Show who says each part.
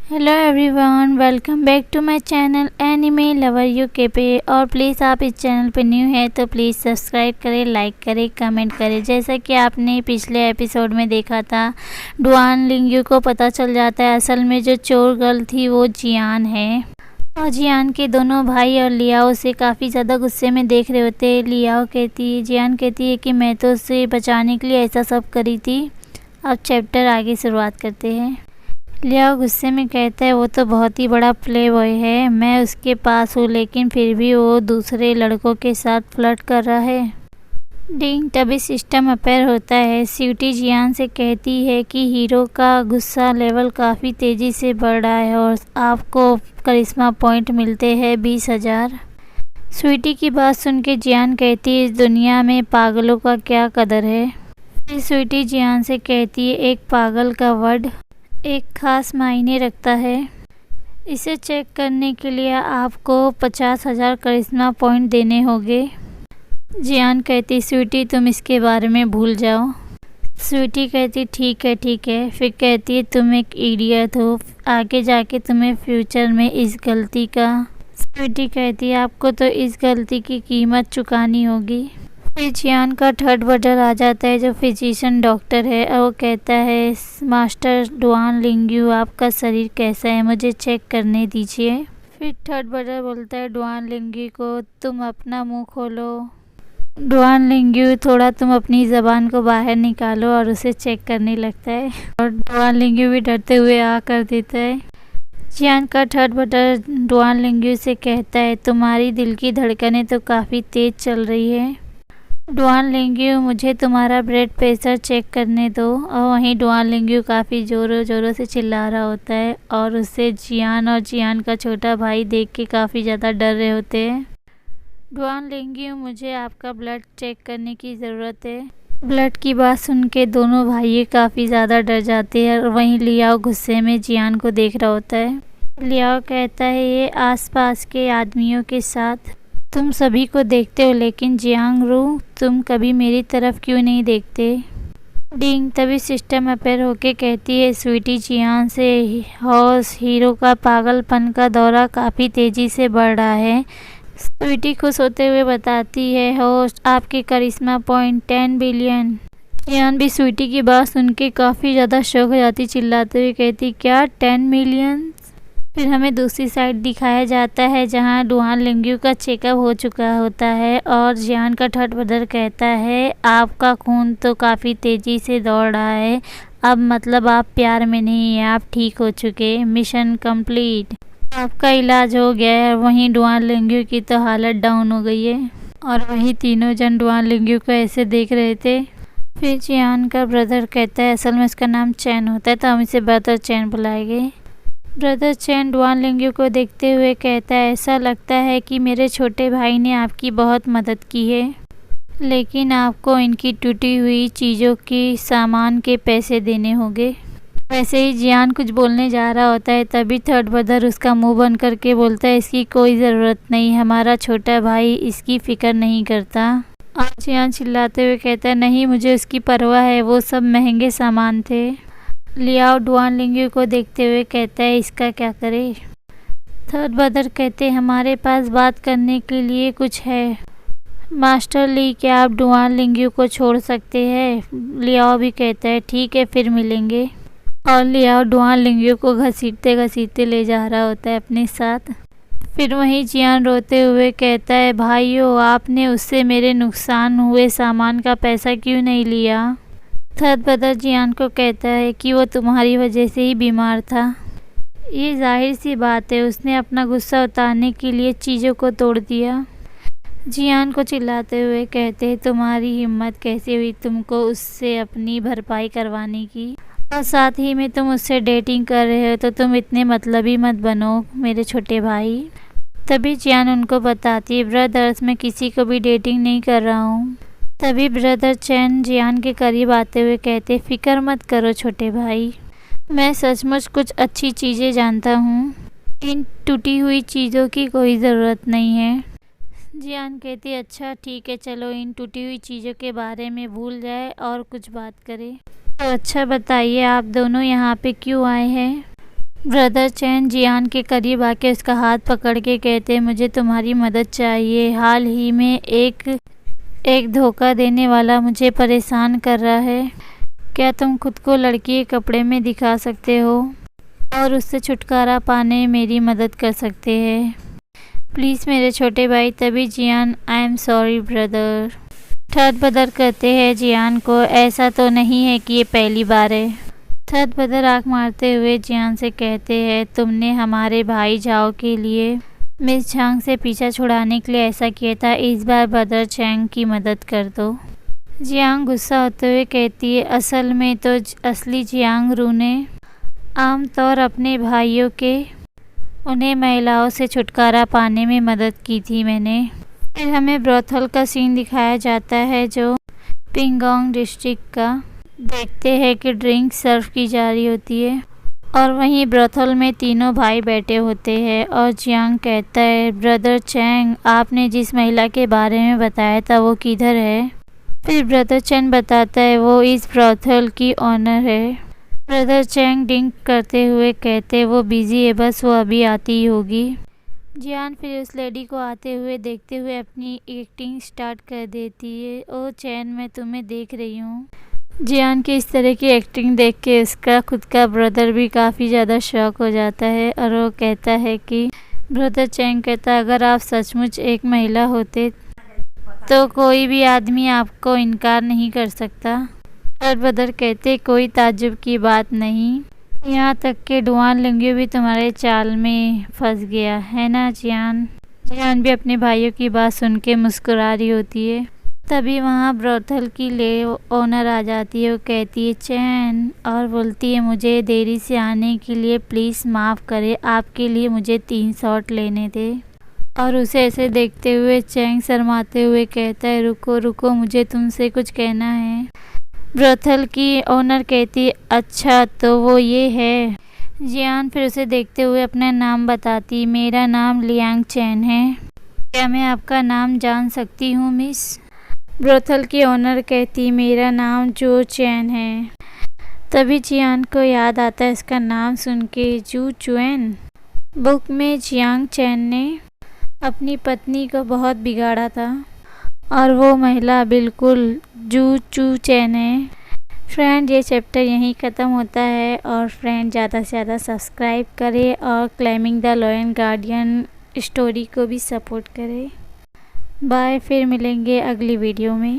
Speaker 1: Hello everyone, welcome back to my channel anime lover UK पे। और please आप इस चैनल पे न्यू है तो प्लीज़ सब्सक्राइब करें, लाइक करें, कमेंट करें। जैसा कि आपने पिछले एपिसोड में देखा था, डुआन लिंग्यू को पता चल जाता है असल में जो चोर गर्ल थी वो जियान है। और जियान के दोनों भाई और लियाओ से काफ़ी ज़्यादा गुस्से में देख रहे होते। जियान कहती है कि मैं तो उसे बचाने के लिए ऐसा सब करी थी। अब चैप्टर आगे शुरुआत करते हैं। लियाओ गुस्से में कहता है वो तो बहुत ही बड़ा प्ले बॉय है, मैं उसके पास हूँ लेकिन फिर भी वो दूसरे लड़कों के साथ फ्लर्ट कर रहा है। डिंग तभी सिस्टम अपेयर होता है। स्वीटी जियान से कहती है कि हीरो का गुस्सा लेवल काफ़ी तेज़ी से बढ़ रहा है और आपको करिश्मा पॉइंट मिलते हैं 20,000। स्वीटी की बात सुन के जियान कहती है इस दुनिया में पागलों का क्या कदर है। फिर स्वीटी जियान से कहती है एक पागल का वर्ड एक खास मायने रखता है। इसे चेक करने के लिए आपको 50,000 करिश्मा पॉइंट देने होंगे। जियान कहती स्वीटी तुम इसके बारे में भूल जाओ। स्वीटी कहती ठीक है। फिर कहती है तुम एक इडियट हो, आगे जाके तुम्हें फ्यूचर में इस गलती का। स्वीटी कहती है आपको तो इस गलती की कीमत चुकानी होगी। फिर जियान का थर्ड ब्रदर आ जाता है जो फिजिशियन डॉक्टर है और वो कहता है मास्टर डुआन लिंग्यू आपका शरीर कैसा है, मुझे चेक करने दीजिए। फिर थर्ड ब्रदर बोलता है डुआन लिंग्यू को तुम अपना मुंह खोलो। डुआन लिंग्यू थोड़ा तुम अपनी ज़बान को बाहर निकालो और उसे चेक करने लगता है और डुआन लिंग्यू भी डरते हुए आ कर देता है। जियान का थर्ड ब्रदर डुआन लिंग्यू से कहता है तुम्हारी दिल की धड़कनें तो काफ़ी तेज़ चल रही है। डुआन लिंग्यू मुझे तुम्हारा ब्लड प्रेशर चेक करने दो। और वहीं डुआन लिंग्यू काफ़ी ज़ोरों से चिल्ला रहा होता है और उससे जियान और जियान का छोटा भाई देख के काफ़ी ज़्यादा डर रहे होते हैं। डुआन लिंग्यू मुझे आपका ब्लड चेक करने की ज़रूरत है। ब्लड की बात सुन के दोनों भाई काफ़ी ज़्यादा डर जाते हैं और वहीं लियाओ गुस्से में जियान को देख रहा होता है। लियाओ कहता है ये आसपास के आदमियों के साथ तुम सभी को देखते हो लेकिन जियांग रू तुम कभी मेरी तरफ क्यों नहीं देखते। डिंग तभी सिस्टम अपेयर होके कहती है स्वीटी जियान से हॉस हीरो का पागलपन का दौरा काफ़ी तेज़ी से बढ़ रहा है। स्वीटी खुश होते हुए बताती है होस्ट आपके करिश्मा पॉइंट 10 बिलियन। जियान भी स्वीटी की बात सुन के काफ़ी ज़्यादा शौक हो जाती, चिल्लाते हुए कहती क्या 10 मिलियन। फिर हमें दूसरी साइड दिखाया जाता है जहां डुआन लिंग्यू का चेकअप हो चुका होता है और जियान का थर्ड ब्रदर कहता है आपका खून तो काफ़ी तेज़ी से दौड़ रहा है, अब मतलब आप प्यार में नहीं हैं, आप ठीक हो चुके, मिशन कंप्लीट, आपका इलाज हो गया है। वहीं डुआन लिंग्यू की तो हालत डाउन हो गई है और वहीं तीनों जन डुआन लिंग्यू को ऐसे देख रहे थे। फिर जियान का ब्रदर कहता है असल में उसका नाम चैन होता है तो हम इसे ब्रदर चैन बुलाएंगे। ब्रदर चैन डुआन लिंग्यू को देखते हुए कहता है ऐसा लगता है कि मेरे छोटे भाई ने आपकी बहुत मदद की है लेकिन आपको इनकी टूटी हुई चीज़ों की सामान के पैसे देने होंगे। वैसे ही जियान कुछ बोलने जा रहा होता है तभी थर्ड ब्रदर उसका मुंह बंद करके बोलता है इसकी कोई ज़रूरत नहीं, हमारा छोटा भाई इसकी फ़िक्र नहीं करता। और जियान चिल्लाते हुए कहता है नहीं मुझे उसकी परवाह है, वो सब महंगे सामान थे। लियाओ डुआन लिंग्यू को देखते हुए कहता है इसका क्या करे। थर्ड ब्रदर कहते हमारे पास बात करने के लिए कुछ है। मास्टर ली क्या आप डुआन लिंग्यू को छोड़ सकते हैं। लियाओ भी कहता है ठीक है फिर मिलेंगे। और लियाओ डुआन लिंग्यू को घसीटते घसीटते ले जा रहा होता है अपने साथ। फिर वहीं जियान रोते हुए कहता है भाइयों आपने उससे मेरे नुकसान हुए सामान का पैसा क्यों नहीं लिया। थर्ड ब्रदर जियान को कहता है कि वो तुम्हारी वजह से ही बीमार था। ये जाहिर सी बात है उसने अपना गुस्सा उतारने के लिए चीज़ों को तोड़ दिया। जियान को चिल्लाते हुए कहते हैं तुम्हारी हिम्मत कैसे हुई तुमको उससे अपनी भरपाई करवाने की, और साथ ही में तुम उससे डेटिंग कर रहे हो तो तुम इतने मतलबी मत बनो मेरे छोटे भाई। तभी जियान उनको बताती है ब्रदर्स मैं किसी को भी डेटिंग नहीं कर रहा हूँ। तभी ब्रदर चैन जियान के करीब आते हुए कहते फिक्र मत करो छोटे भाई, मैं सचमुच कुछ अच्छी चीज़ें जानता हूँ, इन टूटी हुई चीज़ों की कोई ज़रूरत नहीं है। जियान कहती अच्छा ठीक है चलो इन टूटी हुई चीज़ों के बारे में भूल जाए और कुछ बात करें। तो अच्छा बताइए आप दोनों यहाँ पे क्यों आए हैं। ब्रदर चैन जियान के करीब आके उसका हाथ पकड़ के कहते मुझे तुम्हारी मदद चाहिए। हाल ही में एक धोखा देने वाला मुझे परेशान कर रहा है। क्या तुम खुद को लड़की के कपड़े में दिखा सकते हो और उससे छुटकारा पाने में मेरी मदद कर सकते हैं? प्लीज़ मेरे छोटे भाई। तभी जियान आई एम सॉरी ब्रदर ठद बदर कहते हैं जियान को, ऐसा तो नहीं है कि ये पहली बार है। ठद बदर आँख मारते हुए जियान से कहते हैं तुमने हमारे भाई जाओ के लिए मिस झांग से पीछा छुड़ाने के लिए ऐसा किया था, इस बार ब्रदर चैंग की मदद कर दो। जियांग गुस्सा होते हुए कहती है असल में तो असली जियांग रू ने आमतौर अपने भाइयों के उन्हें महिलाओं से छुटकारा पाने में मदद की थी मैंने। फिर हमें ब्रोथल का सीन दिखाया जाता है जो पिंगोंग डिस्ट्रिक्ट का। देखते हैं कि ड्रिंक सर्व की जा रही होती है और वहीं ब्रोथल में तीनों भाई बैठे होते हैं और जियांग कहता है ब्रदर चैंग आपने जिस महिला के बारे में बताया था वो किधर है? फिर ब्रदर चैंग बताता है वो इस ब्रोथल की ऑनर है। ब्रदर चैंग ड्रिंक करते हुए कहते वो बिजी है, बस वो अभी आती ही होगी। जियान फिर उस लेडी को आते हुए देखते हुए अपनी एक्टिंग स्टार्ट कर देती है। ओ चैन मैं तुम्हें देख रही हूँ। जियान की इस तरह की एक्टिंग देख के उसका खुद का ब्रदर भी काफ़ी ज़्यादा शॉक हो जाता है और वो कहता है कि ब्रदर चैंग कहता अगर आप सचमुच एक महिला होते तो कोई भी आदमी आपको इनकार नहीं कर सकता। और ब्रदर कहते कोई ताज्जुब की बात नहीं, यहाँ तक कि डुआन लंगियो भी तुम्हारे चाल में फंस गया है ना जियान। जियान भी अपने भाइयों की बात सुन के मुस्कुरा रही होती है। तभी वहाँ ब्रोथल की ओनर आ जाती है। वो कहती है चैन और बोलती है मुझे देरी से आने के लिए प्लीज़ माफ़ करें, आपके लिए मुझे 3 शॉट लेने थे। और उसे ऐसे देखते हुए चैंग शर्माते हुए कहता है रुको रुको मुझे तुमसे कुछ कहना है। ब्रोथल की ओनर कहती है अच्छा तो वो ये है। जियान फिर उसे देखते हुए अपना नाम बताती मेरा नाम लियांग चैन है, क्या मैं आपका नाम जान सकती हूँ मिस? ब्रोथल की ओनर कहती मेरा नाम जो चैन है। तभी जियान को याद आता है इसका नाम सुन के जू चुएन। बुक में जियांग चैन ने अपनी पत्नी को बहुत बिगाड़ा था और वो महिला बिल्कुल जू चू चैन है। फ्रेंड ये चैप्टर यहीं ख़त्म होता है और फ्रेंड ज़्यादा से ज़्यादा सब्सक्राइब करें और climbing the lion guardian story को भी सपोर्ट करें। बाय, फिर मिलेंगे अगली वीडियो में।